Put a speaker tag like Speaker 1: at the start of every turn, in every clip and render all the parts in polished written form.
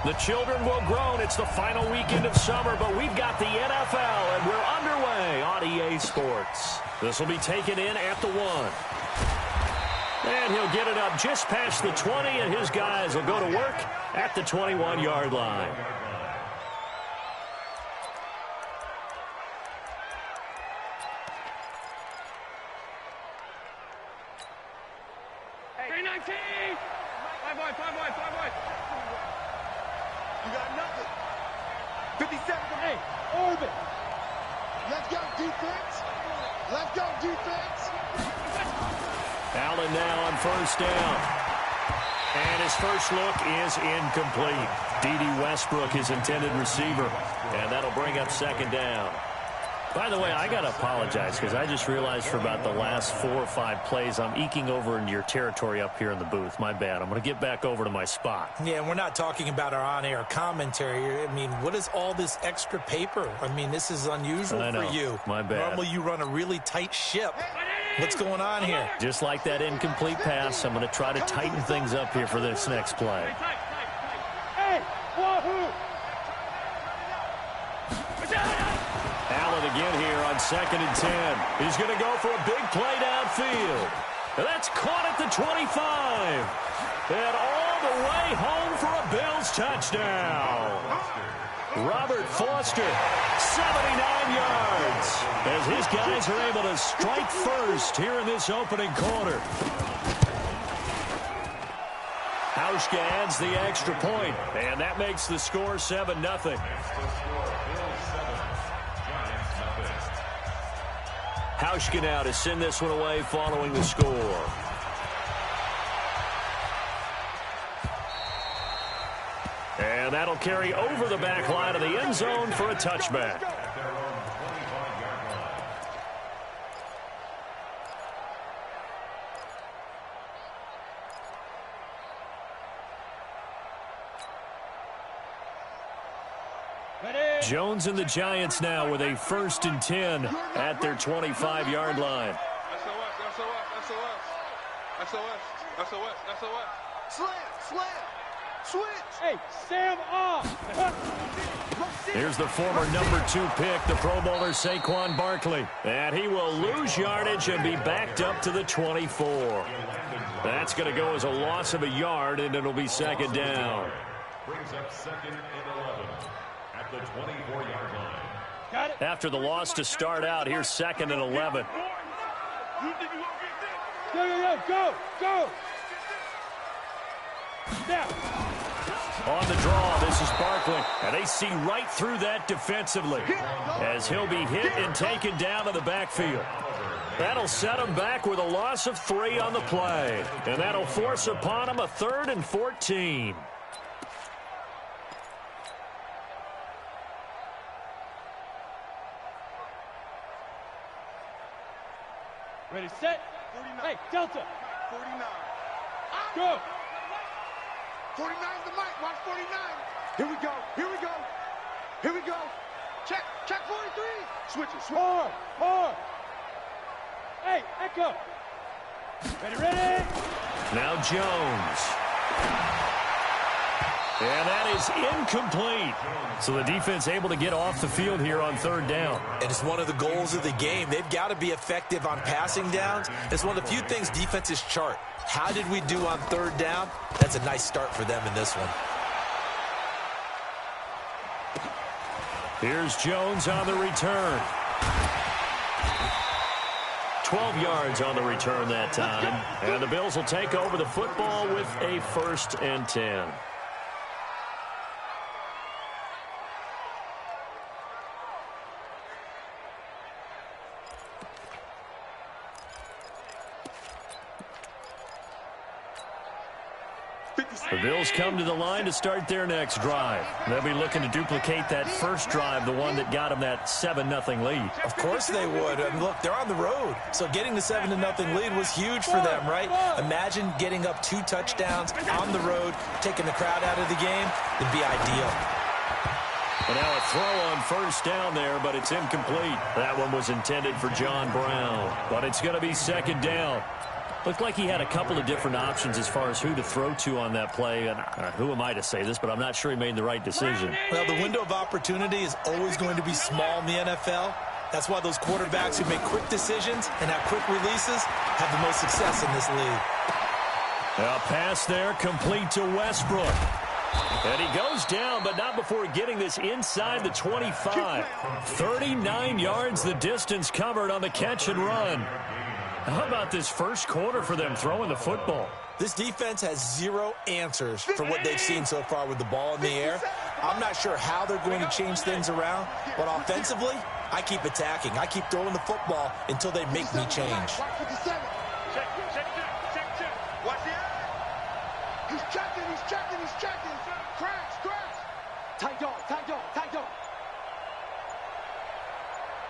Speaker 1: The children will groan. It's the final weekend of summer, but we've got the NFL, and we're underway on EA Sports. This will be taken in at the 1. And he'll get it up just past the 20, and his guys will go to work at the 21-yard line.
Speaker 2: Hey, 19! 5 wide.
Speaker 3: You got nothing. 57.
Speaker 2: Hey, orbit.
Speaker 3: Let's go, defense. Let's go, defense.
Speaker 1: Allen now on first down. And his first look is incomplete. D.D. Westbrook, his intended receiver. And that'll bring up second down. By the way, I got to apologize because I just realized for about the last 4 or 5 plays, I'm eking over into your territory up here in the booth. My bad. I'm going to get back over to my spot.
Speaker 4: Yeah, and we're not talking about our on-air commentary. I mean, what is all this extra paper? I mean, this is unusual for you.
Speaker 1: My bad.
Speaker 4: Normally you run a really tight ship. What's going on here?
Speaker 1: Just like that incomplete pass, I'm going to try to tighten things up here for this next play.
Speaker 2: Hey, wahoo!
Speaker 1: Allen again here on 2nd and 10. He's going to go for a big play downfield. And that's caught at the 25. And all the way home for a Bills touchdown. Robert Foster, 79 yards. As his guys are able to strike first here in this opening quarter. Hauschka adds the extra point, and that makes the score 7-0. Hauschka now to send this one away following the score. And that'll carry over the back line of the end zone for a touchback. Jones and the Giants now with a 1st and 10 at their 25-yard line.
Speaker 3: Slam, switch.
Speaker 2: Hey, Sam off.
Speaker 1: Here's the former number 2 pick, the Pro Bowler Saquon Barkley. And he will lose yardage and be backed up to the 24. That's going to go as a loss of a yard, and it'll be 2nd down.
Speaker 5: Brings up 2nd and 11 at the 24-yard line.
Speaker 2: Got it.
Speaker 1: After the loss to start out, here's 2nd and 11.
Speaker 2: Go. Now.
Speaker 1: On the draw, this is Barkley, and they see right through that defensively as he'll be hit and taken down to the backfield. That'll set him back with a loss of 3 on the play, and that'll force upon him a 3rd and 14.
Speaker 2: Ready, set.
Speaker 3: 49.
Speaker 2: Hey, Delta.
Speaker 3: 49.
Speaker 2: Go.
Speaker 3: 49's the mic. Watch 49. Here we go. Check 43. Switch it.
Speaker 2: Hard. Hey, Echo. Ready.
Speaker 1: Now Jones. And that is incomplete. So the defense able to get off the field here on 3rd down.
Speaker 4: And it's one of the goals of the game. They've got to be effective on passing downs. It's one of the few things defenses chart. How did we do on 3rd down? That's a nice start for them in this one.
Speaker 1: Here's Jones on the return. 12 yards on the return that time. And the Bills will take over the football with a 1st and 10. The Bills come to the line to start their next drive. They'll be looking to duplicate that first drive, the one that got them that 7-0 lead.
Speaker 4: Of course they would. And look, they're on the road. So getting the 7-0 lead was huge for them, right? Imagine getting up 2 touchdowns on the road, taking the crowd out of the game. It'd be ideal.
Speaker 1: And now a throw on first down there, but it's incomplete. That one was intended for John Brown. But it's going to be 2nd down. Looked like he had a couple of different options as far as who to throw to on that play. And who am I to say this, but I'm not sure he made the right decision.
Speaker 4: Well, the window of opportunity is always going to be small in the NFL. That's why those quarterbacks who make quick decisions and have quick releases have the most success in this league.
Speaker 1: A pass there, complete to Westbrook. And he goes down, but not before getting this inside the 25. 39 yards the distance covered on the catch and run. How about this first quarter for them throwing the football?
Speaker 4: This defense has zero answers for what they've seen so far with the ball in the air. I'm not sure how they're going to change things around, but offensively, I keep attacking. I keep throwing the football until they make me change.
Speaker 3: He's checking, he's checking, he's checking. Crash, crash. Tight dog, tight dog, tight dog.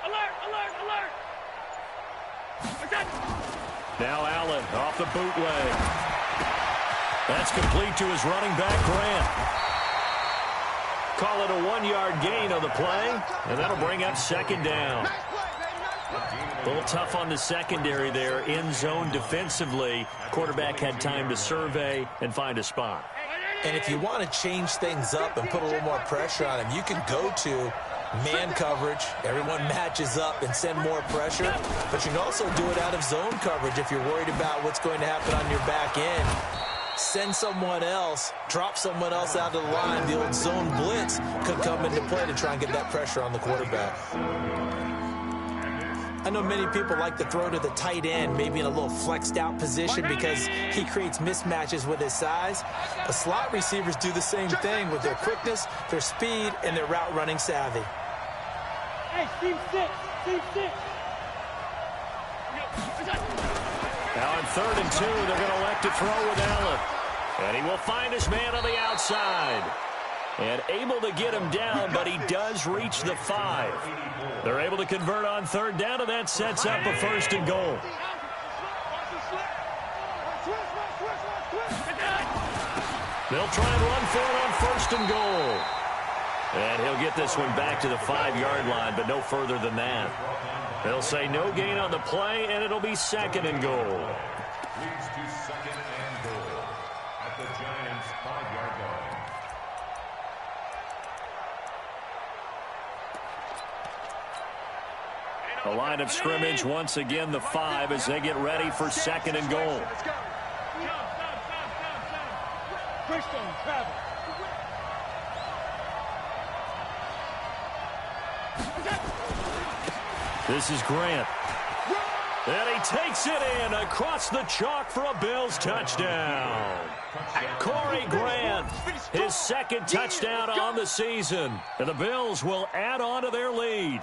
Speaker 2: Alert, alert, alert.
Speaker 1: Now Allen off the bootleg. That's complete to his running back, Grant. Call it a 1-yard gain on the play, and that'll bring up second down. A little tough on the secondary there, in zone defensively. Quarterback had time to survey and find a spot.
Speaker 4: And if you want to change things up and put a little more pressure on him, you can go to man coverage. Everyone matches up and send more pressure. But you can also do it out of zone coverage if you're worried about what's going to happen on your back end. Send someone else, drop someone else out of the line. The old zone blitz could come into play to try and get that pressure on the quarterback. I know many people like to throw to the tight end, maybe in a little flexed out position because he creates mismatches with his size. But slot receivers do the same thing with their quickness, their speed, and their route running savvy.
Speaker 2: Hey, team six, team six.
Speaker 1: Now on 3rd and 2, they're going to elect to throw with Allen. And he will find his man on the outside. And able to get him down, but he does reach the 5. They're able to convert on 3rd down, and that sets up a 1st and goal. They'll try and run for it on 1st and goal. And he'll get this one back to the 5-yard line, but no further than that. They'll say no gain on the play, and it'll be 2nd and goal.
Speaker 5: Leads to 2nd and goal at the Giants' 5-yard line.
Speaker 1: The line of scrimmage, once again, the 5 as they get ready for 2nd and goal.
Speaker 2: Christian, travel.
Speaker 1: This is Grant. And he takes it in across the chalk for a Bills touchdown. Corey Grant, his 2nd touchdown on the season. And the Bills will add on to their lead.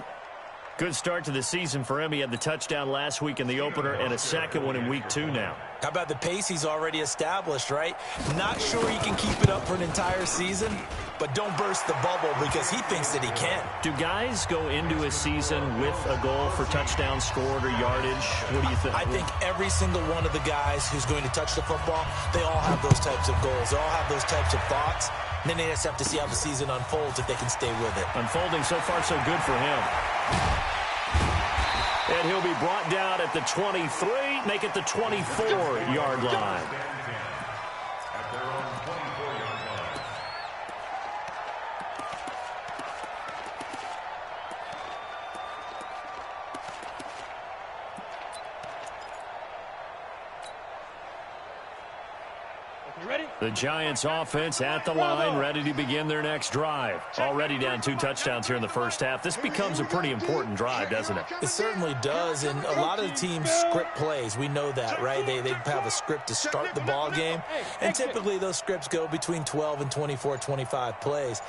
Speaker 1: Good start to the season for him. He had the touchdown last week in the opener and a 2nd one in week 2 now.
Speaker 4: How about the pace he's already established, right? Not sure he can keep it up for an entire season, but don't burst the bubble because he thinks that he can.
Speaker 1: Do guys go into a season with a goal for touchdowns scored or yardage? What do you think?
Speaker 4: I think every single one of the guys who's going to touch the football, they all have those types of goals. They all have those types of thoughts. And then they just have to see how the season unfolds if they can stay with it.
Speaker 1: Unfolding so far so good for him. And he'll be brought down at the 23, make it the 24-yard line.
Speaker 5: At their own 24-yard line.
Speaker 2: You ready?
Speaker 1: The Giants offense at the line, ready to begin their next drive. Already down 2 touchdowns here in the first half. This becomes a pretty important drive, doesn't it?
Speaker 4: It certainly does, and a lot of the teams script plays. We know that, right? They have a script to start the ball game, and typically those scripts go between 12 and 24, 25 plays.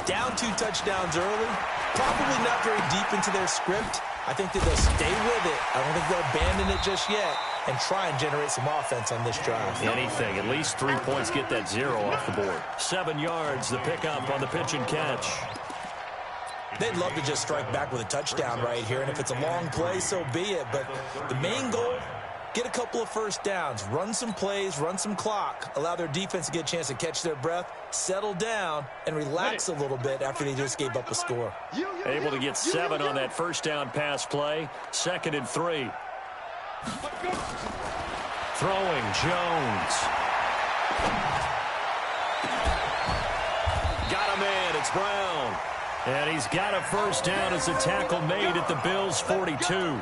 Speaker 4: Down 2 touchdowns early, probably not very deep into their script. I think that they'll stay with it. I don't think they'll abandon it just yet and try and generate some offense on this drive.
Speaker 1: Anything. At least 3 points, get that 0 off the board. 7 yards, the pickup on the pitch and catch.
Speaker 4: They'd love to just strike back with a touchdown right here, and if it's a long play, so be it. But the main goal, get a couple of first downs, run some plays, run some clock, allow their defense to get a chance to catch their breath, settle down, and relax a little bit after they just gave up a score.
Speaker 1: Able to get 7 on that first down pass play. 2nd and 3. Throwing, Jones. Got a man, it's Brown. And he's got a first down as a tackle made at the Bills' 42.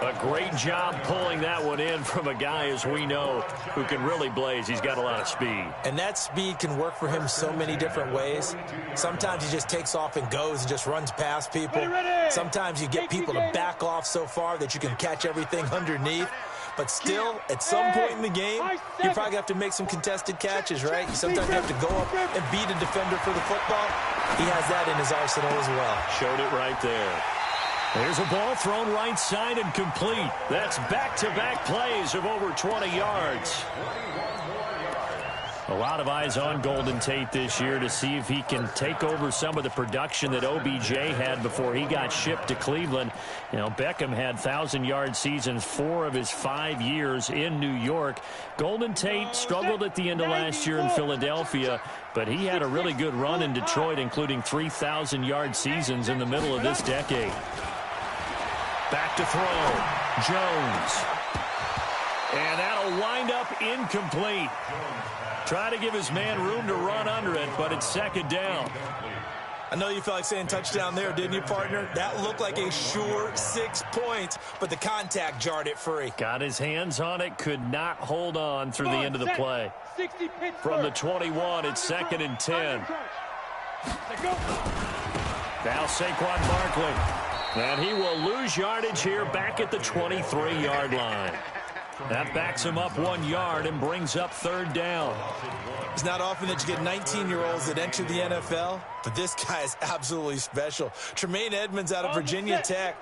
Speaker 1: A great job pulling that one in from a guy, as we know, who can really blaze. He's got a lot of speed.
Speaker 4: And that speed can work for him so many different ways. Sometimes he just takes off and goes and just runs past people. Sometimes you get people to back off so far that you can catch everything underneath. But still, at some point in the game, you probably have to make some contested catches, right? You sometimes have to go up and beat a defender for the football. He has that in his arsenal as well. Showed it right there.
Speaker 1: There's a ball thrown right side and complete. That's back-to-back plays of over 20 yards. A lot of eyes on Golden Tate this year to see if he can take over some of the production that OBJ had before he got shipped to Cleveland. You know, Beckham had 1,000-yard seasons 4 of his 5 years in New York. Golden Tate struggled at the end of last year in Philadelphia, but he had a really good run in Detroit, including 3,000-yard seasons in the middle of this decade. Back to throw. Jones. And that'll wind up incomplete. Try to give his man room to run under it, but it's second down.
Speaker 4: I know you felt like saying touchdown there, didn't you, partner? That looked like a sure 6 points, but the contact jarred it free.
Speaker 1: Got his hands on it, could not hold on through the end of the play. From the 21, it's second and 10. Now Saquon Barkley. And he will lose yardage here back at the 23-yard line. That backs him up 1 yard and brings up third down.
Speaker 4: It's not often that you get 19-year-olds that enter the NFL, but this guy is absolutely special. Tremaine Edmonds out of Virginia Tech,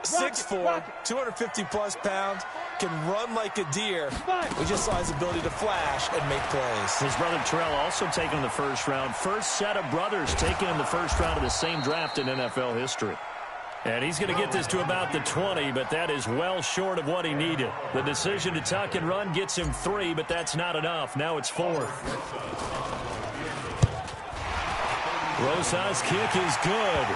Speaker 4: 6'4", 250-plus pounds, can run like a deer. We just saw his ability to flash and make plays.
Speaker 1: His brother Terrell also taken in the first round. First set of brothers taken in the first round of the same draft in NFL history. And he's going to get this to about the 20, but that is well short of what he needed. The decision to tuck and run gets him 3, but that's not enough. Now it's 4th. Rosa's kick is good.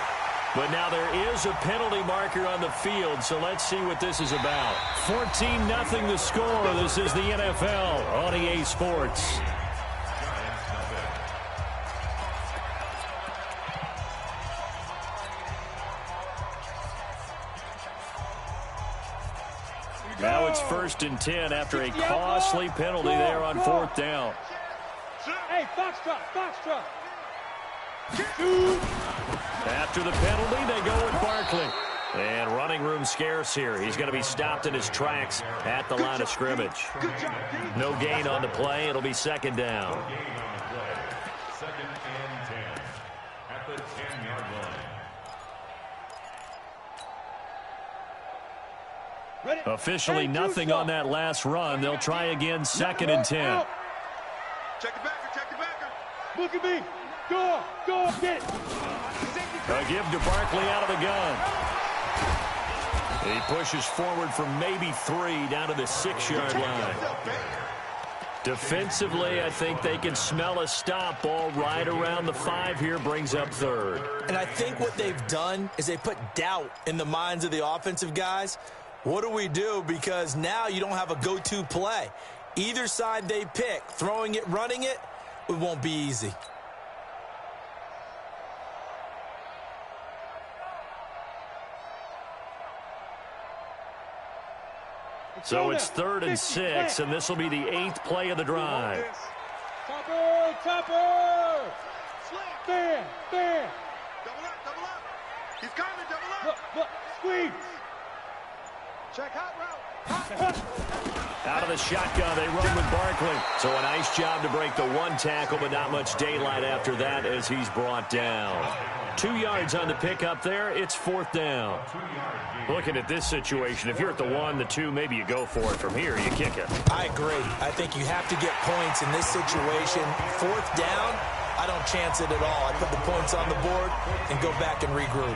Speaker 1: But now there is a penalty marker on the field, so let's see what this is about. 14-0 the score. This is the NFL on EA Sports. Now it's 1st and 10 after a costly penalty there on 4th down.
Speaker 2: Hey, foxtrot.
Speaker 1: After the penalty, they go with Barkley. And running room scarce here. He's going to be stopped in his tracks at the line of scrimmage. No gain on the play. It'll be second down.
Speaker 5: Second and 10 at the 10-yard line.
Speaker 1: Officially nothing on that last run. They'll try again, 2nd and 10.
Speaker 3: Check the backer.
Speaker 2: Look at me. Go, get it.
Speaker 1: A give to Barkley out of the gun. He pushes forward from maybe 3 down to the 6-yard line. Defensively, I think they can smell a stop. Ball right around the 5 here, brings up 3rd.
Speaker 4: And I think what they've done is they put doubt in the minds of the offensive guys. What do we do? Because now you don't have a go-to play. Either side they pick, throwing it, running it, it won't be easy.
Speaker 1: So it's 3rd and 6, and this will be the 8th play of the drive.
Speaker 2: Topper! Bam!
Speaker 3: Double up. He's coming, double up.
Speaker 2: Look, squeeze.
Speaker 3: Check hot route.
Speaker 1: Out of the shotgun, they run with Barkley. So a nice job to break the 1 tackle, but not much daylight after that as he's brought down. 2 yards on the pickup there. It's 4th down. Looking at this situation, if you're at the 1, the 2, maybe you go for it. From here, you kick it.
Speaker 4: I agree. I think you have to get points in this situation. 4th down, I don't chance it at all. I put the points on the board and go back and regroup.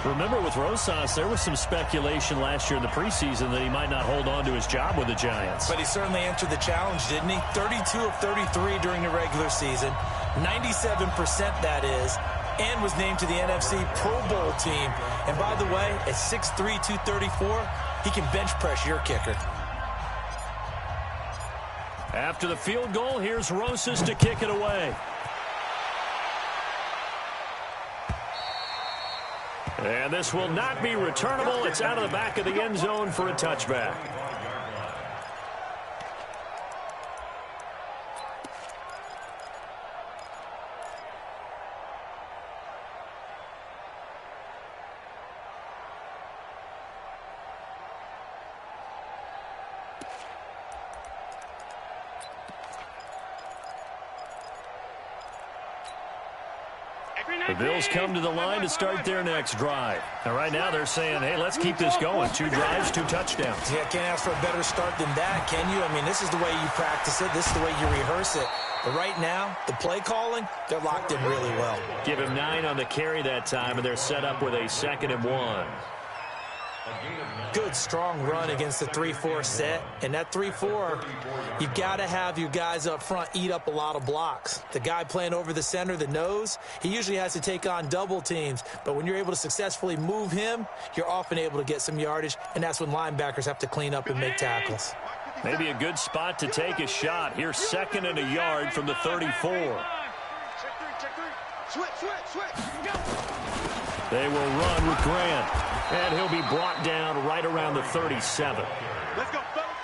Speaker 1: Remember, with Rosas, there was some speculation last year in the preseason that he might not hold on to his job with the Giants.
Speaker 4: But he certainly answered the challenge, didn't he? 32 of 33 during the regular season, 97% that is, and was named to the NFC Pro Bowl team. And by the way, at 6'3", 234, he can bench press your kicker.
Speaker 1: After the field goal, here's Rosas to kick it away. And this will not be returnable. It's out of the back of the end zone for a touchback. The Bills come to the line to start their next drive. And right now they're saying, hey, let's keep this going. 2 drives, 2 touchdowns.
Speaker 4: Yeah, can't ask for a better start than that, can you? I mean, this is the way you practice it. This is the way you rehearse it. But right now, the play calling, they're locked in really well.
Speaker 1: Give him 9 on the carry that time, and they're set up with a 2nd and 1.
Speaker 4: Good, strong run against the 3-4 set. And that 3-4, you've got to have your guys up front eat up a lot of blocks. The guy playing over the center, the nose, he usually has to take on double teams. But when you're able to successfully move him, you're often able to get some yardage, and that's when linebackers have to clean up and make tackles.
Speaker 1: Maybe a good spot to take a shot. Here's 2nd and a yard from the 34. They will run with Grant. And he'll be brought down right around the 37.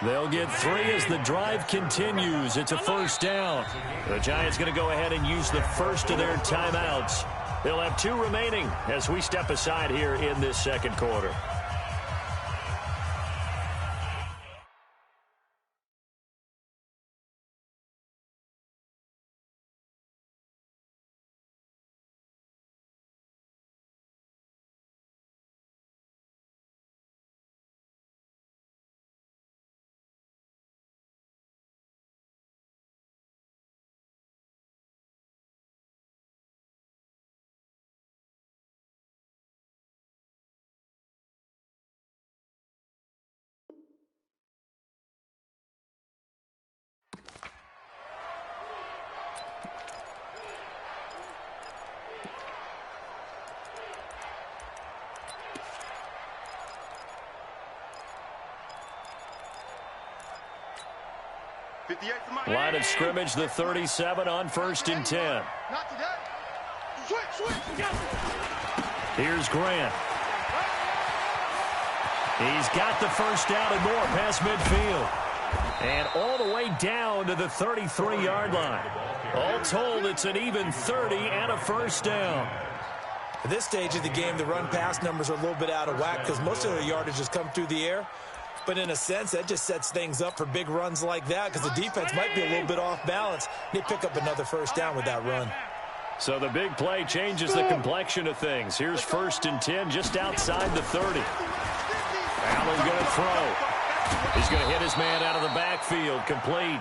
Speaker 1: They'll get 3 as the drive continues. It's a 1st down. The Giants going to go ahead and use the first of their timeouts. They'll have 2 remaining as we step aside here in this 2nd quarter. Line of scrimmage, the 37 on 1st and 10. Here's Grant. He's got the 1st down and more past midfield. And all the way down to the 33-yard line. All told, it's an even 30 and a 1st down.
Speaker 4: At this stage of the game, the run-pass numbers are a little bit out of whack because most of their yardage has come through the air. But in a sense, that just sets things up for big runs like that because the defense might be a little bit off balance. They pick up another 1st down with that run.
Speaker 1: So the big play changes the complexion of things. Here's 1st and 10 just outside the 30. Allen's going to throw. He's going to hit his man out of the backfield. Complete.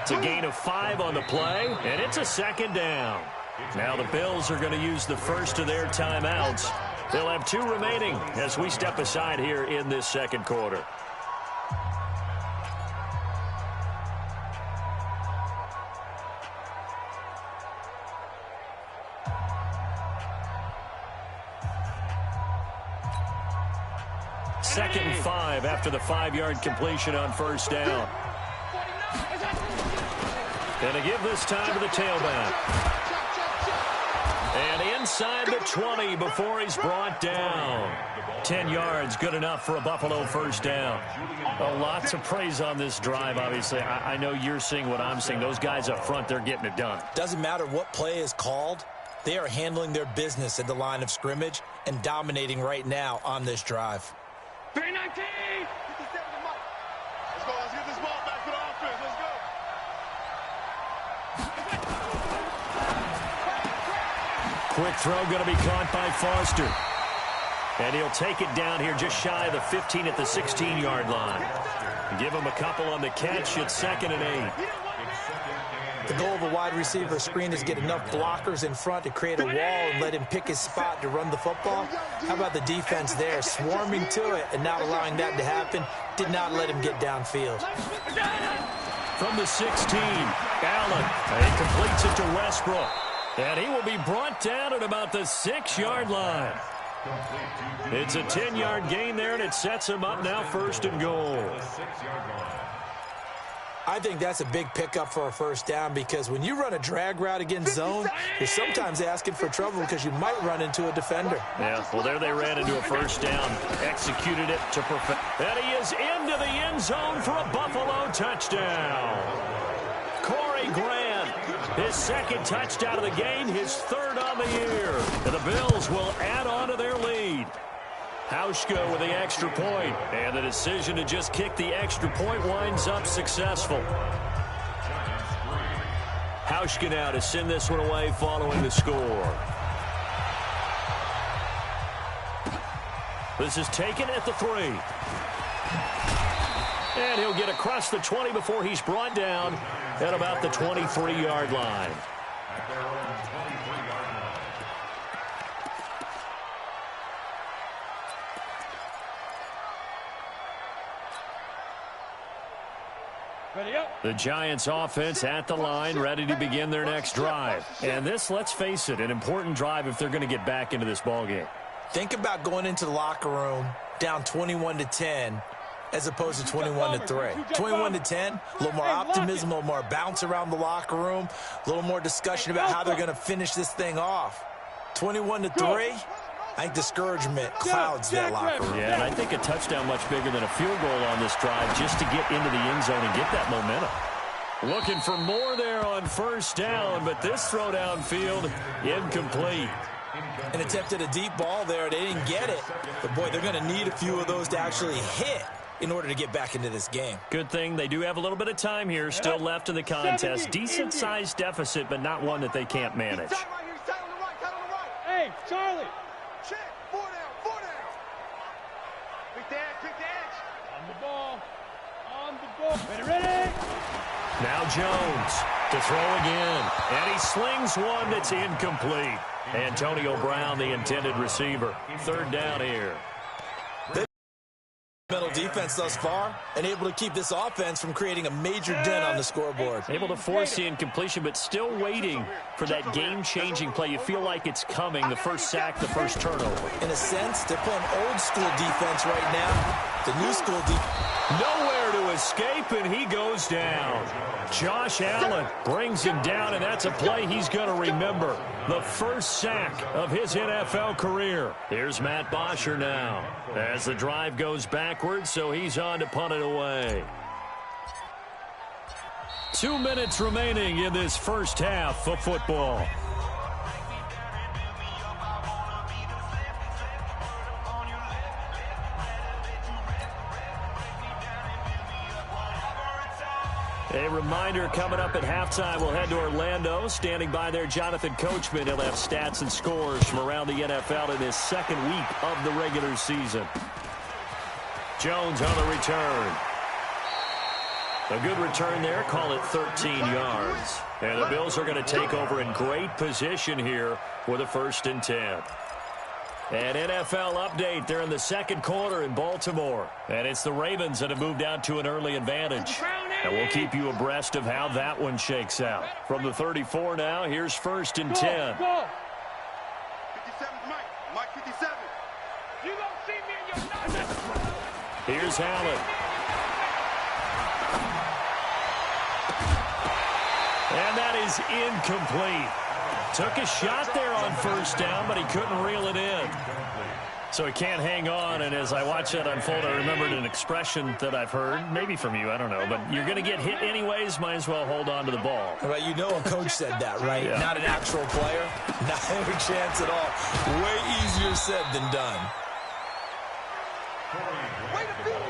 Speaker 1: It's a gain of 5 on the play, and it's a 2nd down. Now the Bills are going to use the first of their timeouts. They'll have 2 remaining as we step aside here in this 2nd quarter. Second and 5 after the 5-yard completion on 1st down. And to give this time to the tailback. And inside the 20 before he's brought down. 10 yards, good enough for a Buffalo 1st down. Oh, lots of praise on this drive, obviously. I know you're seeing what I'm seeing. Those guys up front, they're getting it done.
Speaker 4: Doesn't matter what play is called. They are handling their business at the line of scrimmage and dominating right now on this drive.
Speaker 3: 319! Let's go. Let's get this ball back to the offense. Let's go.
Speaker 1: Quick throw going to be caught by Foster. And he'll take it down here just shy of the 15 at the 16-yard line. Give him a couple on the catch. It's 2nd and 8.
Speaker 4: The goal of a wide receiver screen is get enough blockers in front to create a wall and let him pick his spot to run the football. How about the defense there, swarming to it and not allowing that to happen? Did not let him get downfield.
Speaker 1: From the 16, Allen. He completes it to Westbrook. And he will be brought down at about the 6-yard line. It's a 10-yard gain there, and it sets him up now 1st and goal.
Speaker 4: I think that's a big pickup for a first down because when you run a drag route against zone, you're sometimes asking for trouble because you might run into a defender.
Speaker 1: Yeah, well, there they ran into a first down, executed it to perfection. And he is into the end zone for a Buffalo touchdown. Corey Grant, his second touchdown of the game, his third on the year. And the Bills will add on to their lead. Hauschka with the extra point, and the decision to just kick the extra point winds up successful. Hauschka now to send this one away following the score. This is taken at the 3. And he'll get across the 20 before he's brought down at about the 23-yard line. The Giants offense at the line, ready to begin their next drive. And this, let's face it, an important drive if they're going to get back into this ballgame.
Speaker 4: Think about going into the locker room down 21-10 as opposed to 21-3. 21-10, a little more optimism, a little more bounce around the locker room, a little more discussion about how they're going to finish this thing off. 21-3, I think discouragement clouds that locker room.
Speaker 1: Yeah, and I think a touchdown much bigger than a field goal on this drive just to get into the end zone and get that momentum. Looking for more there on first down, but this throw downfield incomplete.
Speaker 4: And attempted a deep ball there. They didn't get it. But, boy, they're going to need a few of those to actually hit in order to get back into this game.
Speaker 1: Good thing they do have a little bit of time here still left in the contest. Decent-sized deficit, but not one that they can't manage.
Speaker 2: Hey, Charlie.
Speaker 3: Check. 4 down. 4 down. Big dash.
Speaker 2: On the ball. On the ball. Ready.
Speaker 1: Now Jones to throw again. And he slings one that's incomplete. Antonio Brown, the intended receiver. Third down here.
Speaker 4: Middle defense thus far and able to keep this offense from creating a major dent on the scoreboard.
Speaker 1: Able to force the incompletion, but still waiting for that game-changing play. You feel like it's coming, the first sack, the first turnover.
Speaker 4: In a sense, they're playing old-school defense right now. The new school defense.
Speaker 1: Nowhere to escape, and he goes down. Josh Allen brings him down, and that's a play he's going to remember. The first sack of his NFL career. Here's Matt Bosher now as the drive goes backwards, so he's on to punt it away. 2 minutes remaining in this first half of football. A reminder, coming up at halftime, we'll head to Orlando. Standing by there, Jonathan Coachman. He'll have stats and scores from around the NFL in his second week of the regular season. Jones on the return. A good return there. Call it 13 yards. And the Bills are going to take over in great position here with a 1st and 10. An NFL update. They're in the second quarter in Baltimore. And it's the Ravens that have moved out to an early advantage. And we'll keep you abreast of how that one shakes out. From the 34 now, here's 1st and 10.
Speaker 3: 57 Mike 57.
Speaker 2: You don't see me in your nonsense.
Speaker 1: Here's Allen. And that is incomplete. Took a shot there on first down, but he couldn't reel it in. So he can't hang on, and as I watch that unfold, I remembered an expression that I've heard, maybe from you, I don't know, but you're going to get hit anyways, might as well hold on to the ball.
Speaker 4: Well, you know a coach said that, right?
Speaker 1: Yeah.
Speaker 4: Not an actual player. Not every chance at all. Way easier said than done.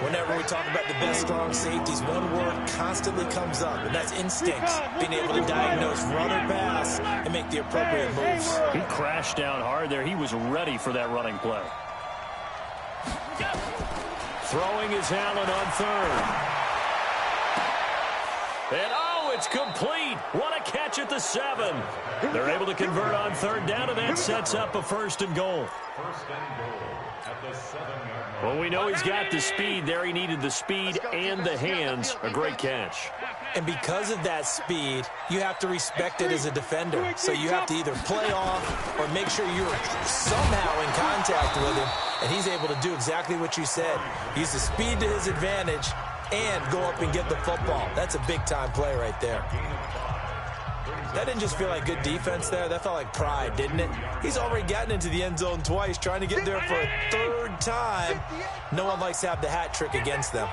Speaker 4: Whenever we talk about the best strong safeties, one word constantly comes up, and that's instincts. Being able to diagnose run or pass and make the appropriate moves.
Speaker 1: He crashed down hard there. He was ready for that running play. Throwing is Allen on third. And oh, it's complete. What a catch at the 7. They're able to convert on third down, and that sets up a 1st and goal.
Speaker 5: 1st and goal at the 7-yard line.
Speaker 1: Well, we know he's got the speed there. He needed the speed and the hands. A great catch.
Speaker 4: And because of that speed, you have to respect it as a defender. So you have to either play off or make sure you're somehow in contact with him. And he's able to do exactly what you said. Use the speed to his advantage and go up and get the football. That's a big-time play right there. That didn't just feel like good defense there. That felt like pride, didn't it? He's already gotten into the end zone twice, trying to get there for a third time. No one likes to have the hat trick against them.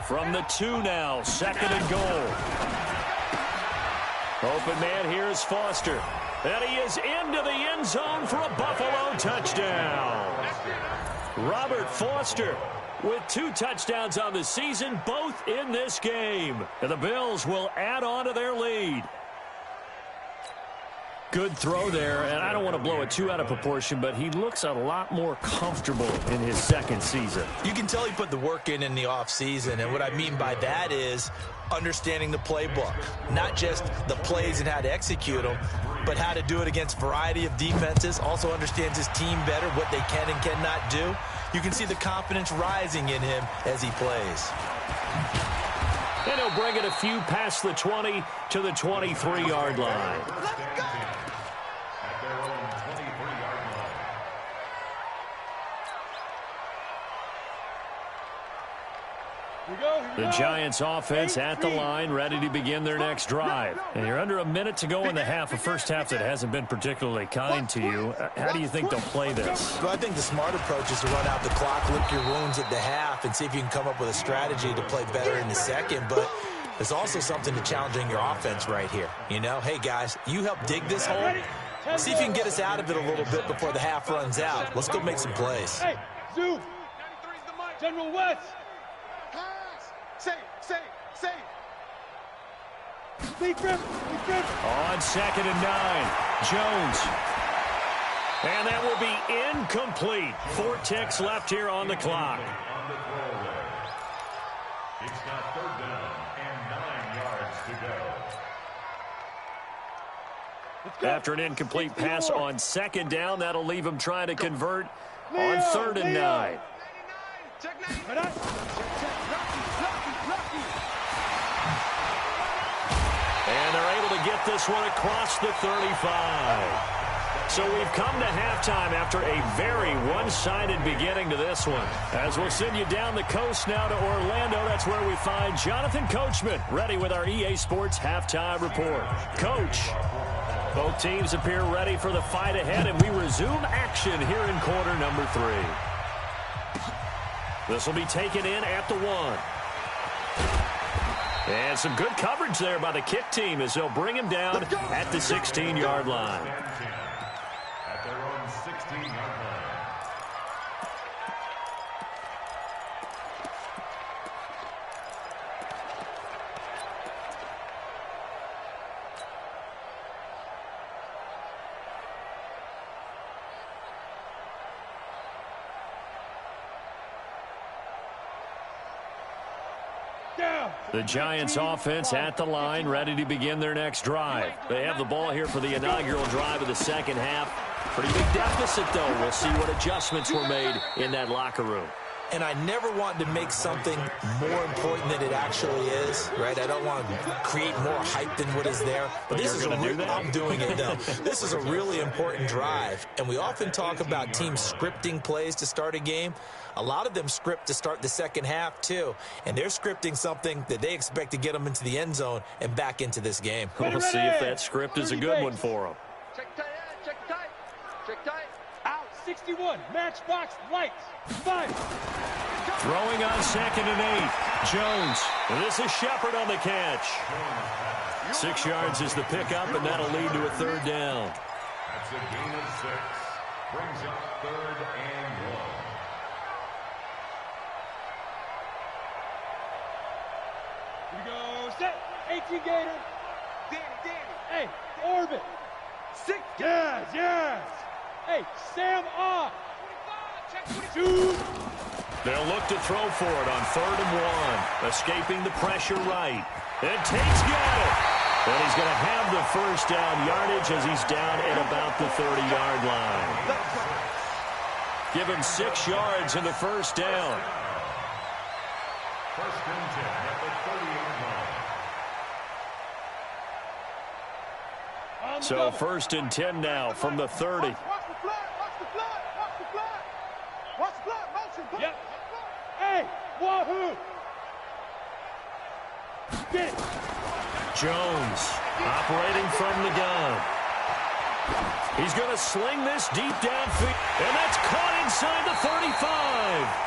Speaker 1: From the 2 now, 2nd and goal. Open man here is Foster. And he is into the end zone for a Buffalo touchdown. Robert Foster with 2 touchdowns on the season, both in this game. And the Bills will add on to their lead. Good throw there, and I don't want to blow it too out of proportion, but he looks a lot more comfortable in his 2nd season.
Speaker 4: You can tell he put the work in the offseason, and what I mean by that is understanding the playbook. Not just the plays and how to execute them, but how to do it against a variety of defenses. Also understands his team better, what they can and cannot do. You can see the confidence rising in him as he plays.
Speaker 1: And he'll bring it a few past the 20 to the 23-yard line. The Giants offense at the line, ready to begin their next drive. And you're under a minute to go in the half, a first half that hasn't been particularly kind to you. How do you think they'll play this?
Speaker 4: Well, I think the smart approach is to run out the clock, lick your wounds at the half, and see if you can come up with a strategy to play better in the second. But there's also something to challenging your offense right here. You know, hey, guys, you help dig this hole. See if you can get us out of it a little bit before the half runs out. Let's go make some plays.
Speaker 2: Hey, Zoo. General West.
Speaker 3: Safe.
Speaker 1: On 2nd and 9, Jones. And that will be incomplete. 4 ticks left here on the clock.
Speaker 5: It's now 3rd down and 9 yards to go.
Speaker 1: After an incomplete pass on 2nd down, that'll leave him trying to convert on 3rd and 9. And they're able to get this one across the 35. So we've come to halftime after a very one-sided beginning to this one. As we'll send you down the coast now to Orlando, that's where we find Jonathan Coachman, ready with our EA Sports Halftime Report. Coach, both teams appear ready for the fight ahead, and we resume action here in quarter number 3. This will be taken in at the 1. And some good coverage there by the kick team as they'll bring him down at the 16-yard line.
Speaker 5: At their own 16-yard line.
Speaker 1: The Giants offense at the line, ready to begin their next drive. They have the ball here for the inaugural drive of the second half. Pretty big deficit, though. We'll see what adjustments were made in that locker room.
Speaker 4: And I never want to make something more important than it actually is, right? I don't want to create more hype than what is there. But this is I'm doing it, though. This is a really important drive. And we often talk about teams scripting plays to start a game. A lot of them script to start the second half, too. And they're scripting something that they expect to get them into the end zone and back into this game.
Speaker 1: We'll see if that script is a good one for them.
Speaker 3: Check tight. Check tight.
Speaker 2: Out. 61. Matchbox lights. 5.
Speaker 1: Throwing on 2nd and 8. Jones. This is Shepard on the catch. 6 yards is the pickup, and that'll lead to a 3rd down.
Speaker 5: That's a gain of 6. Brings up 3rd and 1.
Speaker 2: Here we go. Set. 18 Gator.
Speaker 3: Danny.
Speaker 2: Hey, orbit. 6. Yes. Hey, Sam off. 22.
Speaker 1: They'll look to throw for it on 3rd and 1. Escaping the pressure right. And Tate's got it. And he's going to have the first down yardage as he's down at about the 30-yard line. Give him 6 yards in the first down.
Speaker 5: 1st and 10 at the 30-yard line.
Speaker 1: So 1st and 10 now from the 30.
Speaker 3: Watch the flood. Motion.
Speaker 2: Yep. Hey, wahoo.
Speaker 1: Jones operating from the gun. He's going to sling this deep downfield, and that's caught inside the 35.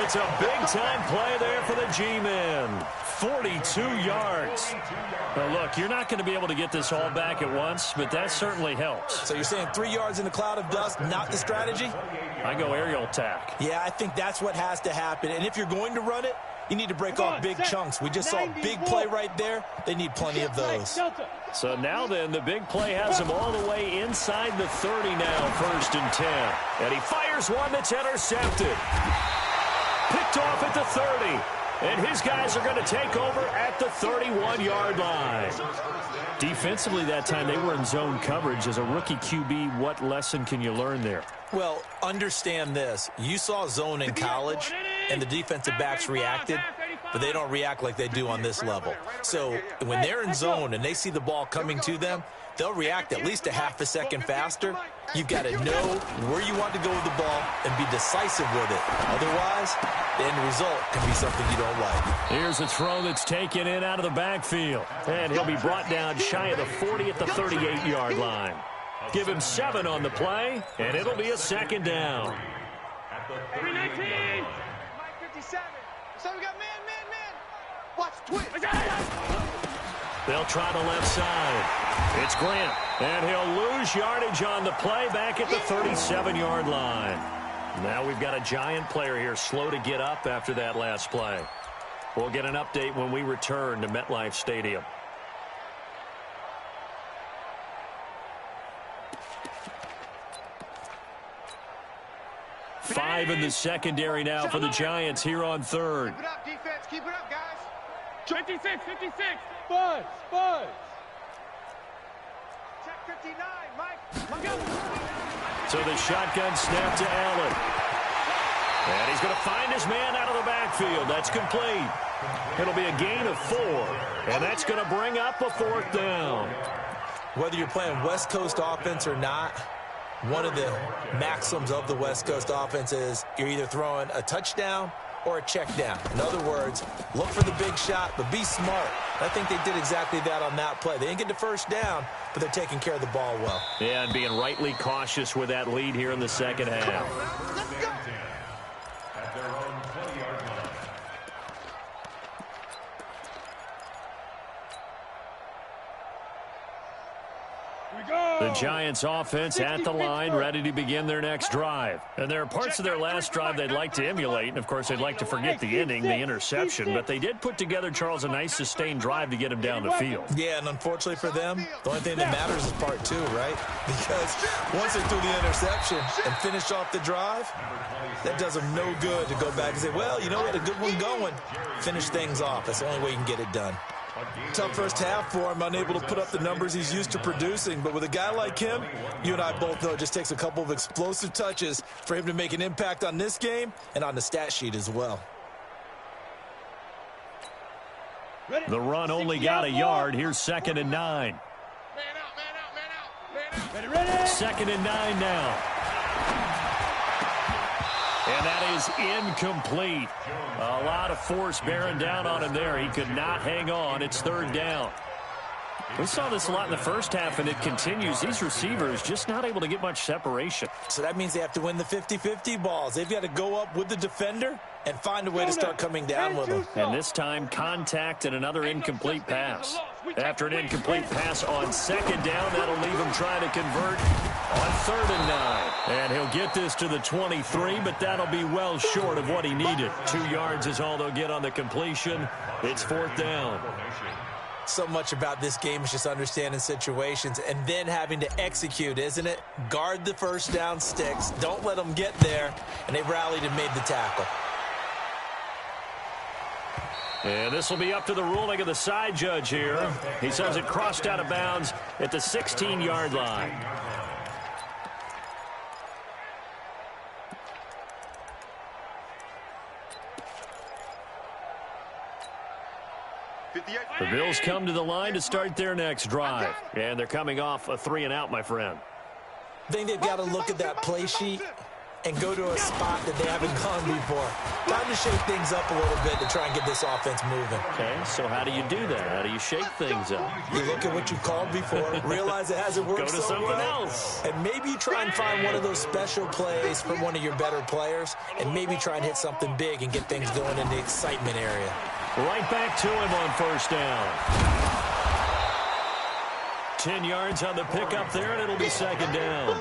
Speaker 1: It's a big-time play there for the G-men. 42 yards. Now, look, you're not going to be able to get this all back at once, but that certainly helps.
Speaker 4: So you're saying 3 yards in a cloud of dust, not the strategy?
Speaker 1: I go aerial attack.
Speaker 4: Yeah, I think that's what has to happen. And if you're going to run it, you need to break off big chunks. We just saw a big play right there. They need plenty of those.
Speaker 1: So now then, the big play has him all the way inside the 30 now, 1st and 10. And he fires one that's intercepted. Picked off at the 30. And his guys are going to take over at the 31-yard line. Defensively that time, they were in zone coverage. As a rookie QB, what lesson can you learn there?
Speaker 4: Well, understand this. You saw zone in college, and the defensive backs reacted, but they don't react like they do on this level. So when they're in zone and they see the ball coming to them, they'll react at least a half a second faster. You've got to know where you want to go with the ball and be decisive with it. Otherwise, the end result can be something you don't like.
Speaker 1: Here's a throw that's taken in out of the backfield. And he'll be brought down shy of the 40 at the 38-yard line. Give him 7 on the play, and it'll be a 2nd down.
Speaker 3: 319. Mike 57. So we got man. Watch twist.
Speaker 1: They'll try the left side. It's Grant, and he'll lose yardage on the play back at the 37-yard line. Now we've got a Giant player here slow to get up after that last play. We'll get an update when we return to MetLife Stadium. Five in the secondary now for the Giants here on 3rd.
Speaker 3: Keep it up, defense. Keep it up, guys.
Speaker 2: 56. Buzz.
Speaker 3: Check 59, Mike. Let's go.
Speaker 1: So the shotgun snap to Allen. And he's going to find his man out of the backfield. That's complete. It'll be a gain of 4. And that's going to bring up a 4th down.
Speaker 4: Whether you're playing West Coast offense or not, one of the maxims of the West Coast offense is you're either throwing a touchdown or a check down. In other words, look for the big shot, but be smart. I think they did exactly that on that play. They didn't get the first down, but they're taking care of the ball well.
Speaker 1: Yeah, and being rightly cautious with that lead here in the second half.
Speaker 3: Let's go.
Speaker 5: At their own 20-yard line.
Speaker 1: The Giants offense at the line, ready to begin their next drive. And there are parts of their last drive they'd like to emulate, and of course they'd like to forget the inning, the interception, but they did put together, Charles, a nice sustained drive to get him down the field.
Speaker 4: Yeah, and unfortunately for them, the only thing that matters is part 2, right? Because once they threw the interception and finished off the drive, that does them no good to go back and say, well, you know, we had a good one going. Finish things off. That's the only way you can get it done. Tough first half for him, unable to put up the numbers he's used to producing. But with a guy like him, you and I both know it just takes a couple of explosive touches for him to make an impact on this game and on the stat sheet as well.
Speaker 1: The run only got a yard. Here's 2nd and 9.
Speaker 3: Man out.
Speaker 1: 2nd and 9 now. And that is incomplete. A lot of force bearing down on him there. He could not hang on. It's 3rd down. We saw this a lot in the first half, and it continues. These receivers just not able to get much separation.
Speaker 4: So that means they have to win the 50-50 balls. They've got to go up with the defender and find a way to start coming down with them.
Speaker 1: And this time, contact and another incomplete pass. After an incomplete pass on 2nd down, that'll leave him trying to convert on 3rd and 9. And he'll get this to the 23, but that'll be well short of what he needed. 2 yards is all they'll get on the completion. It's 4th down.
Speaker 4: So much about this game is just understanding situations and then having to execute, isn't it? Guard the first down sticks. Don't let them get there. And they rallied and made the tackle.
Speaker 1: And this will be up to the ruling of the side judge here. He says it crossed out of bounds at the 16-yard line. The Bills come to the line to start their next drive. And they're coming off a 3-and-out, my friend.
Speaker 4: I think they've got to look at that play sheet and go to a spot that they haven't gone before. Time to shake things up a little bit to try and get this offense moving.
Speaker 1: Okay, so how do you do that? How do you shake things up?
Speaker 4: You look at what you called before, realize it hasn't worked
Speaker 1: Go to
Speaker 4: so
Speaker 1: something
Speaker 4: well,
Speaker 1: else.
Speaker 4: and maybe you try and find one of those special plays from one of your better players, and maybe try and hit something big and get things going in the excitement area.
Speaker 1: Right back to him on first down. 10 yards on the pickup there, and it'll be second down.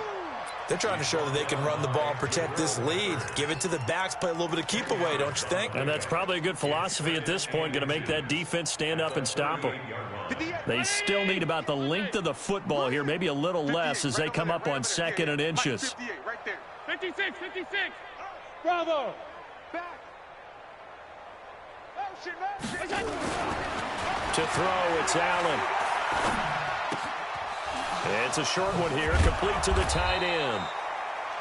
Speaker 4: They're trying to show that they can run the ball and protect this lead. Give it to the backs, play a little bit of keep away, don't you think?
Speaker 1: And that's probably a good philosophy at this point, going to make that defense stand up and stop them. They still need about the length of the football here, maybe a little less as they come up on second and inches.
Speaker 2: 56, 56. Bravo. Back.
Speaker 1: To throw, it's Allen. It's a short one here, complete to the tight end.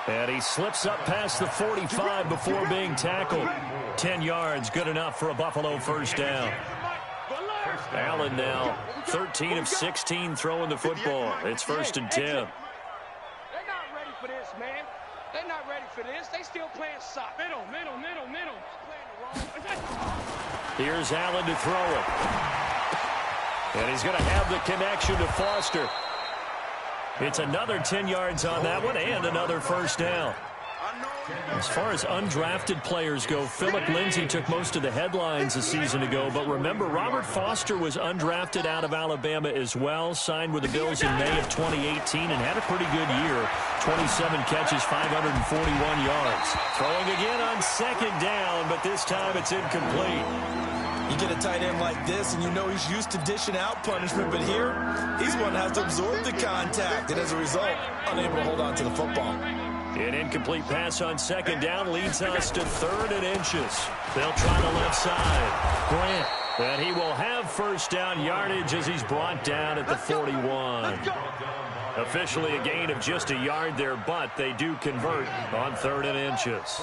Speaker 1: And he slips up past the 45 before being tackled. 10 yards, good enough for a Buffalo first down. Allen now 13 of 16 throwing the football. It's first and 10.
Speaker 3: They're not ready for this, man. They're not ready for this. They still playing soccer.
Speaker 2: Middle.
Speaker 1: Here's Allen to throw it. And he's going to have the connection to Foster. It's another 10 yards on that one and another first down. As far as undrafted players go, Philip Lindsay took most of the headlines a season ago. But remember, Robert Foster was undrafted out of Alabama as well, signed with the Bills in May of 2018 and had a pretty good year. 27 catches, 541 yards. Throwing again on second down, but this time it's incomplete.
Speaker 4: You get a tight end like this, and you know he's used to dishing out punishment, but here, he's one that has to absorb the contact, and as a result, unable to hold on to the football.
Speaker 1: An incomplete pass on second down leads us to third and inches. They'll try the left side. Grant, and he will have first down yardage as he's brought down at the 41. Officially a gain of just a yard there, but they do convert on third and inches.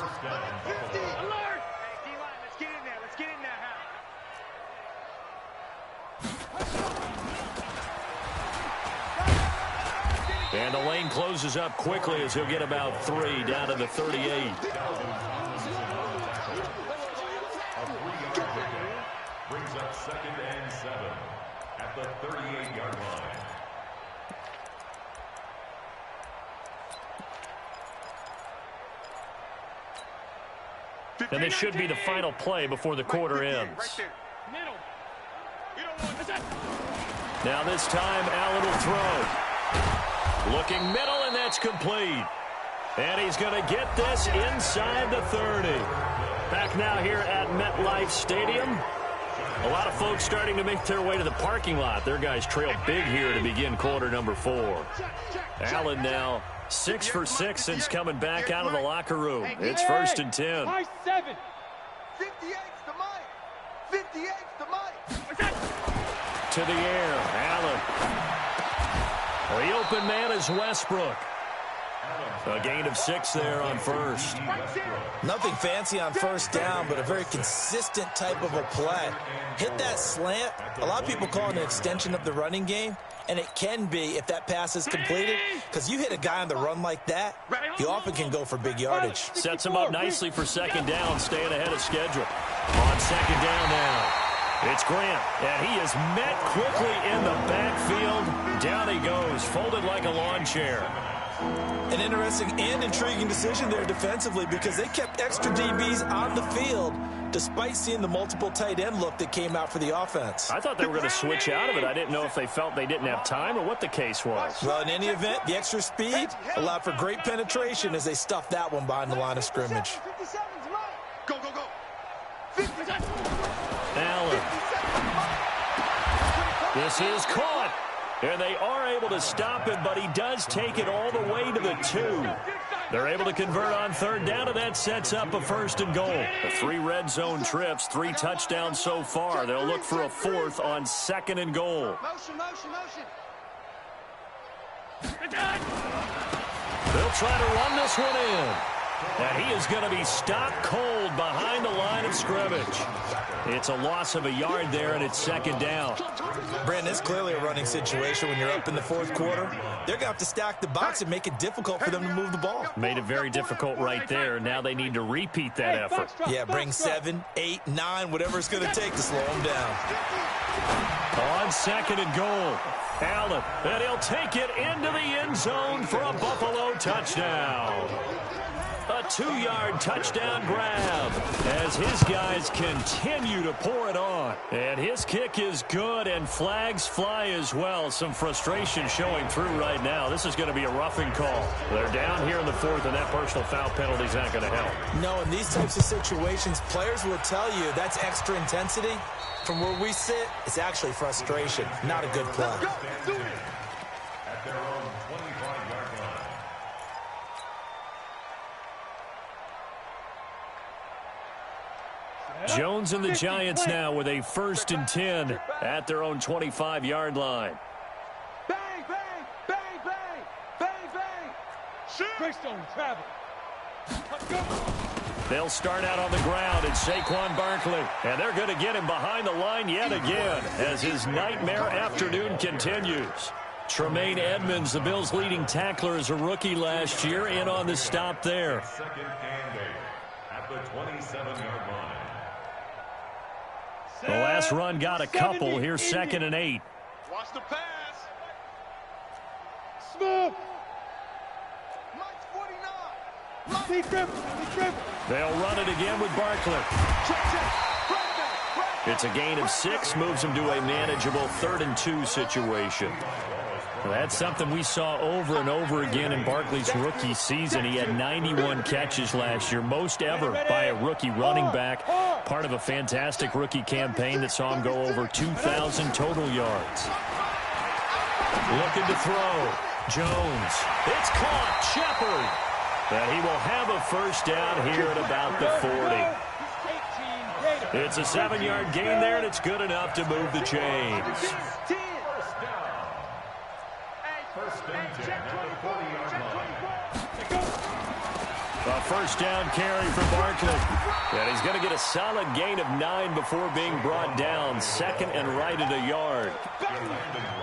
Speaker 1: And the lane closes up quickly as he'll get about 3 down to the 38.
Speaker 5: Brings up second and 7 at the 38-yard line.
Speaker 1: And this should be the final play before the quarter ends. Now this time, Allen will throw. Looking middle, and that's complete. And he's going to get this inside the 30. Back now here at MetLife Stadium. A lot of folks starting to make their way to the parking lot. Their guys trail big here to begin quarter number 4. Allen now 6 for 6 since coming back out of the locker room. It's first and 10.
Speaker 3: 58's the mic. 58's the mic.
Speaker 1: To the air, Allen. The open man is Westbrook. A gain of 6 there on first.
Speaker 4: Nothing fancy on first down, but a very consistent type of a play. Hit that slant. A lot of people call it an extension of the running game, and it can be if that pass is completed, because you hit a guy on the run like that, you often can go for big yardage.
Speaker 1: Sets him up nicely for second down, staying ahead of schedule. On second down now, it's Grant, and he is met quickly in the backfield. Down he goes, folded like a lawn chair.
Speaker 4: An interesting and intriguing decision there defensively, because they kept extra DBs on the field despite seeing the multiple tight end look that came out for the offense.
Speaker 1: I thought they were going to switch out of it. I didn't know if they felt they didn't have time or what the case was.
Speaker 4: Well, in any event, the extra speed allowed for great penetration as they stuffed that one behind the line of scrimmage.
Speaker 3: 57's mine. Go, go, go. 57's
Speaker 1: Allen. This is caught. And they are able to stop him, but he does take it all the way to the 2. They're able to convert on third down, and that sets up a first and goal. The 3 red zone trips, 3 touchdowns so far. They'll look for a 4th on second and goal.
Speaker 3: Motion, motion, motion.
Speaker 1: They'll try to run this one in. And he is going to be stopped cold behind the line of scrimmage. It's a loss of a yard there, and it's second down.
Speaker 4: Brandon, it's clearly a running situation when you're up in the fourth quarter. They're going to have to stack the box and make it difficult for them to move the ball.
Speaker 1: Made it very difficult right there. Now they need to repeat that effort.
Speaker 4: Yeah, bring 7, 8, 9, whatever it's going to take to slow them down.
Speaker 1: On second and goal, Allen, and he'll take it into the end zone for a Buffalo touchdown. A 2-yard touchdown grab as his guys continue to pour it on. And his kick is good, and flags fly as well. Some frustration showing through right now. This is going to be a roughing call. They're down here in the fourth, and that personal foul penalty is not going to help.
Speaker 4: No, in these types of situations, players will tell you that's extra intensity. From where we sit, it's actually frustration, not a good play.
Speaker 5: At their own 25-yard line.
Speaker 1: Jones and the Giants now with a 1st and 10 at their own 25-yard line.
Speaker 3: Bang, bang, bang, bang, bang, bang. Shoot.
Speaker 2: Greystone travel. Let's go.
Speaker 1: They'll start out on the ground. It's Saquon Barkley. And they're going to get him behind the line yet again as his nightmare afternoon continues. Tremaine Edmonds, the Bills' leading tackler as a rookie last year, in on the stop there.
Speaker 5: Second and 8 at the 27-yard line.
Speaker 1: The last run got a couple. Here's 2nd and 8.
Speaker 3: Watch the pass.
Speaker 2: Smooth.
Speaker 3: Mike's 49.
Speaker 2: Deep dribble. Deep dribble.
Speaker 1: They'll run it again with Barkley.
Speaker 3: Check, check. Break back.
Speaker 1: It's a gain of 6, moves him to a manageable 3rd and 2 situation. Well, that's something we saw over and over again in Barkley's rookie season. He had 91 catches last year, most ever by a rookie running back. Part of a fantastic rookie campaign that saw him go over 2,000 total yards. Looking to throw. Jones. It's caught. Shepard. And he will have a first down here at about the 40. It's a 7-yard gain there, and it's good enough to move the chains.
Speaker 5: First and 10 at the 40-yard line.
Speaker 1: A first down carry for Barkley. And he's going to get a solid gain of 9 before being brought down. 2nd and right at a yard.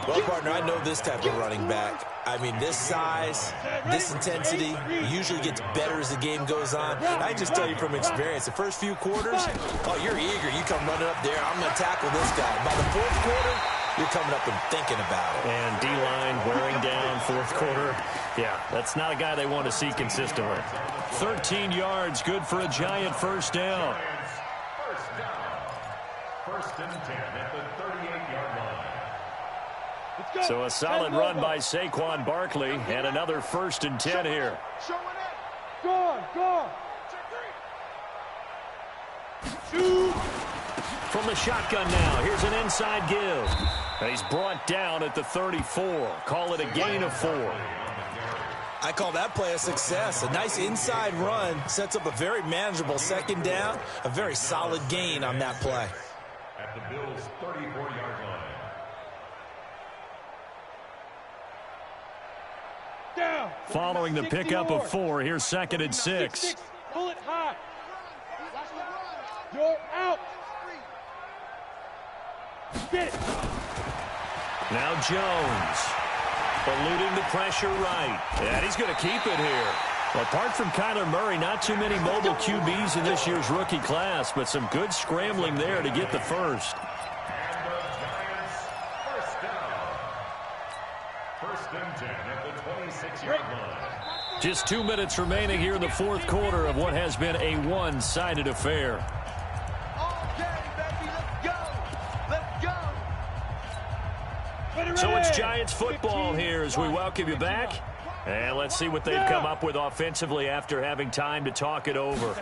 Speaker 4: Well, partner, I know this type of running back. I mean, this size, this intensity usually gets better as the game goes on. I just tell you from experience, the first few quarters, oh, you're eager. You come running up there. I'm going to tackle this guy. By the fourth quarter, you're coming up and thinking about it.
Speaker 1: And D-line wearing down fourth quarter. Yeah, that's not a guy they want to see consistently. 13 yards, good for a Giant first down.
Speaker 5: First down. First and 10 at the 38-yard line.
Speaker 1: So a solid run by Saquon Barkley and another 1st and 10 here.
Speaker 3: Showing it.
Speaker 2: Go on, go on.
Speaker 3: Shoot.
Speaker 1: From the shotgun now, here's an inside give. And he's brought down at the 34. Call it a gain of 4.
Speaker 4: I call that play a success. A nice inside run sets up a very manageable 2nd down. A very solid gain on that play.
Speaker 5: At the Bills' 34-yard line.
Speaker 2: Down.
Speaker 1: Following the pickup of 4, here's 2nd and 6.
Speaker 2: Pull it high. You're out. Get it.
Speaker 1: Now Jones. Eluding the pressure right. And he's going to keep it here. Apart from Kyler Murray, not too many mobile QBs in this year's rookie class, but some good scrambling there to get the first.
Speaker 5: And the Giants first down. First and 10 at the 26-yard line.
Speaker 1: Just 2 minutes remaining here in the fourth quarter of what has been a one-sided affair. So it's Giants football here as we welcome you back. And let's see what they've come up with offensively after having time to talk it over.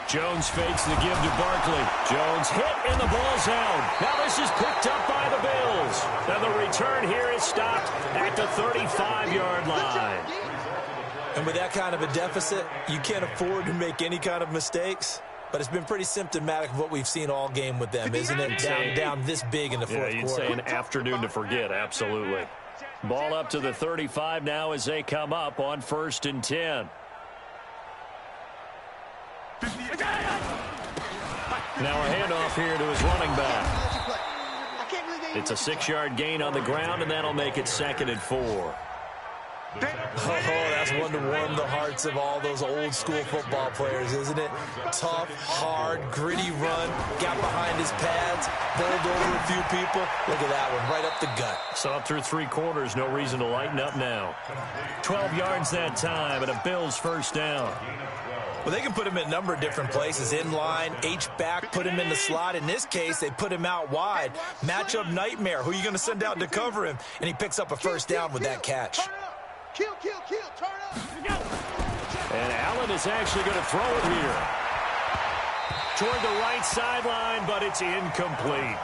Speaker 1: Jones fakes the give to Barkley. Jones hit and the ball's out. Now this is picked up by the Bills. And the return here is stopped at the 35-yard line.
Speaker 4: And with that kind of a deficit, you can't afford to make any kind of mistakes. But it's been pretty symptomatic of what we've seen all game with them, isn't it? Down this big in the fourth quarter.
Speaker 1: Yeah, you'd say an afternoon to forget, absolutely. Ball up to the 35 now as they come up on 1st and 10. Now a handoff here to his running back. It's a 6-yard gain on the ground, and that'll make it 2nd and 4.
Speaker 4: Oh, that's one to warm the hearts of all those old-school football players, isn't it? Tough, hard, gritty run, got behind his pads, bowled over a few people. Look at that one, right up the gut.
Speaker 1: Saw it through 3 quarters, no reason to lighten up now. 12 yards that time, and a Bills first down.
Speaker 4: Well, they can put him in a number of different places. In line, H-back, put him in the slot. In this case, they put him out wide. Matchup nightmare. Who are you going to send out to cover him? And he picks up a first down with that catch.
Speaker 3: Kill, turn up.
Speaker 1: And Allen is actually going to throw it here. Toward the right sideline, but it's incomplete.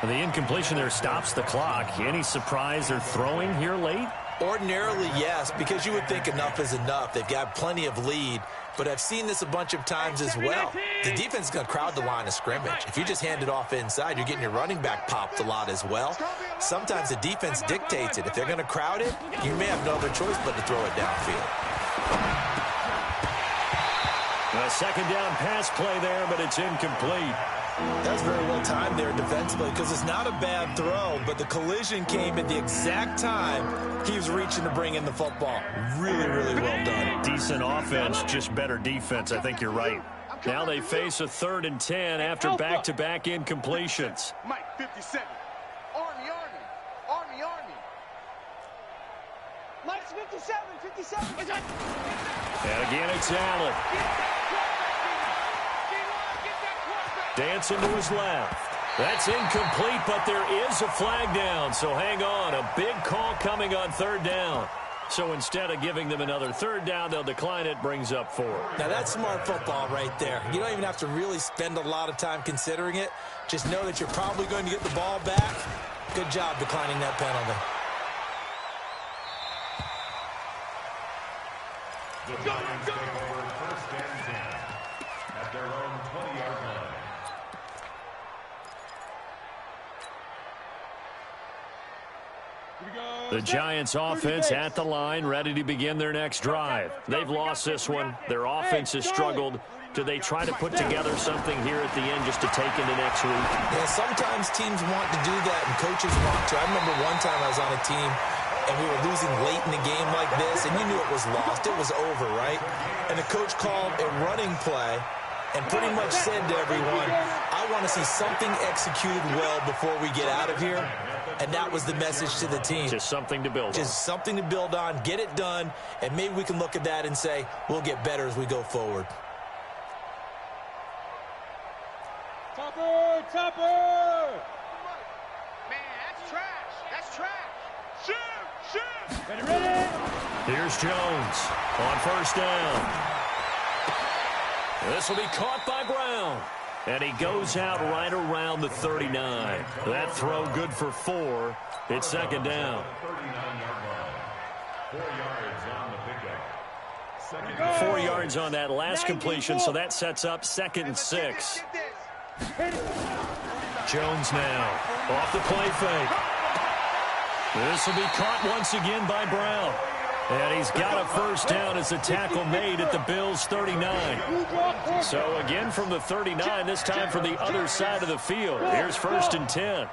Speaker 1: And the incompletion there stops the clock. Any surprise they're throwing here late?
Speaker 4: Ordinarily, yes, because you would think enough is enough. They've got plenty of lead, but I've seen this a bunch of times as well. The defense is going to crowd the line of scrimmage. If you just hand it off inside, you're getting your running back popped a lot as well. Sometimes the defense dictates it. If they're going to crowd it, you may have no other choice but to throw it downfield.
Speaker 1: A 2nd down pass play there, but it's incomplete.
Speaker 4: That's very well timed there defensively because it's not a bad throw, but the collision came at the exact time he was reaching to bring in the football. Really, really well done.
Speaker 1: Decent offense, just better defense. I think you're right. Now they face a 3rd and 10 after back-to-back incompletions.
Speaker 3: Mike, 57. Army. Mike's 57.
Speaker 1: And again, it's Allen. Dancing to his left. That's incomplete, but there is a flag down, so hang on. A big call coming on 3rd down. So instead of giving them another 3rd down, they'll decline it, brings up 4.
Speaker 4: Now, that's smart football right there. You don't even have to really spend a lot of time considering it. Just know that you're probably going to get the ball back. Good job declining that penalty.
Speaker 5: The Giants take over 1st and 10 at their own 20-yard line.
Speaker 1: The Giants offense at the line, ready to begin their next drive. They've lost this one. Their offense has struggled. Do they try to put together something here at the end just to take into next week?
Speaker 4: Yeah, sometimes teams want to do that and coaches want to. I remember one time I was on a team and we were losing late in the game like this, and you knew it was lost. It was over, right? And the coach called a running play and pretty much said to everyone, I want to see something executed well before we get out of here. And that was the message to the team.
Speaker 1: Just something to build on.
Speaker 4: Just something to build on, get it done, and maybe we can look at that and say, we'll get better as we go forward.
Speaker 2: Topper!
Speaker 3: Man, that's trash. Shoot!
Speaker 2: Ready!
Speaker 1: Here's Jones on 1st down. This will be caught by Brown. And he goes out right around the 39. That throw good for 4. It's 2nd down.
Speaker 5: 39-yard line. 4 yards on the pickup.
Speaker 1: 4 yards on that last completion, so that sets up 2nd and 6. Jones now off the play fake. This will be caught once again by Brown. And he's got a first down as the tackle made at the Bills' 39. So again from the 39, this time from the other side of the field. Here's 1st and 10.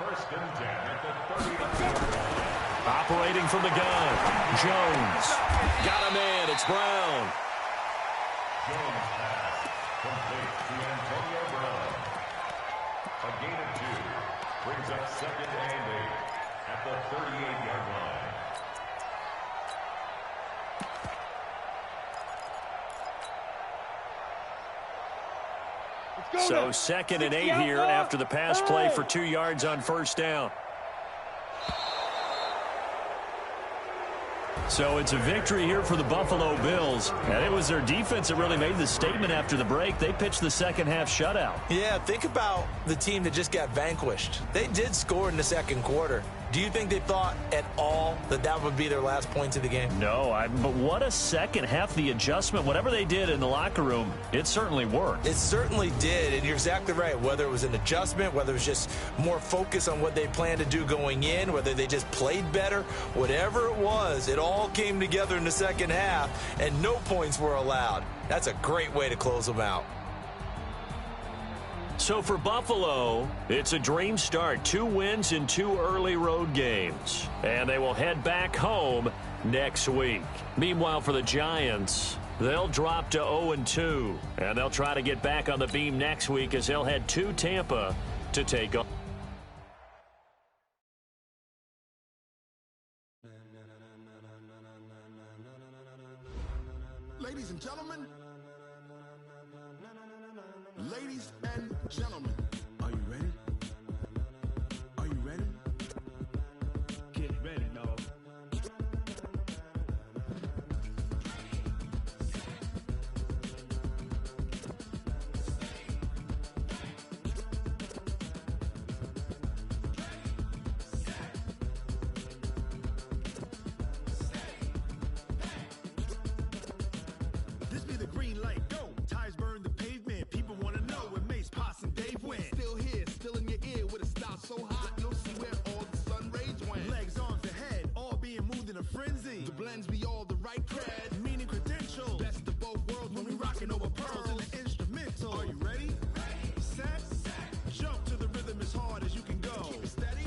Speaker 5: 1st and 10 at the 39-yard line.
Speaker 1: Operating from the gun. Jones. Got a man. It's Brown.
Speaker 5: Jones pass complete to Antonio Brown. A gain of 2 brings up 2nd and 8 at the 38-yard line.
Speaker 1: So 2nd and 8 here after the pass play for 2 yards on 1st down. So it's a victory here for the Buffalo Bills. And it was their defense that really made the statement after the break. They pitched the second half shutout.
Speaker 4: Yeah, think about the team that just got vanquished. They did score in the 2nd quarter, Do you think they thought at all that that would be their last points of the game?
Speaker 1: No, but what a second half. The adjustment, whatever they did in the locker room, it certainly worked.
Speaker 4: It certainly did, and you're exactly right. Whether it was an adjustment, whether it was just more focus on what they planned to do going in, whether they just played better, whatever it was, it all came together in the second half, and no points were allowed. That's a great way to close them out.
Speaker 1: So for Buffalo, it's a dream start. 2 wins in 2 early road games. And they will head back home next week. Meanwhile, for the Giants, they'll drop to 0-2. And they'll try to get back on the beam next week as they'll head to Tampa to take on.
Speaker 6: Ladies and gentlemen. Ladies and gentlemen, are you ready? Are you ready?
Speaker 2: Get ready, dog.
Speaker 6: This be the green light, go. Tires burn the pavement. People want to know where Mace, Potts, and Dave went. Still here, still in your ear with a style so hot, you'll see where all the sun rays went. Legs, arms, and head, all being moved in a frenzy. The blends be all the right cred, meaning credentials. Best of both worlds when we rocking over pearls in the instrumental. Are you ready? Set, jump to the rhythm as hard as you can go. Keep it steady,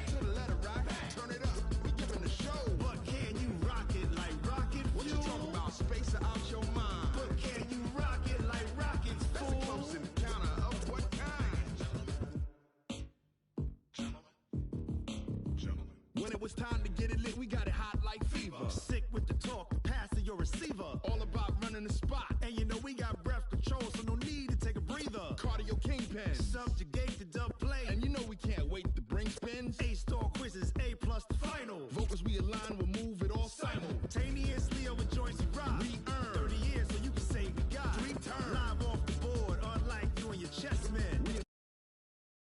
Speaker 6: to the letter rock, turn it up. We giving the show. But can you rock it like rocket fuel? What you talking about? Space or out your mind? But can you rock it like rockets, fool? That's a close encounter of what kind? Gentlemen. When it was time to get it lit, we got it hot like fever. Sick with the talk, the pass to your receiver. All about running the spot. And you know we got breath control, so no need to take a breather. Cardio kingpin, subjugate the dub play. And you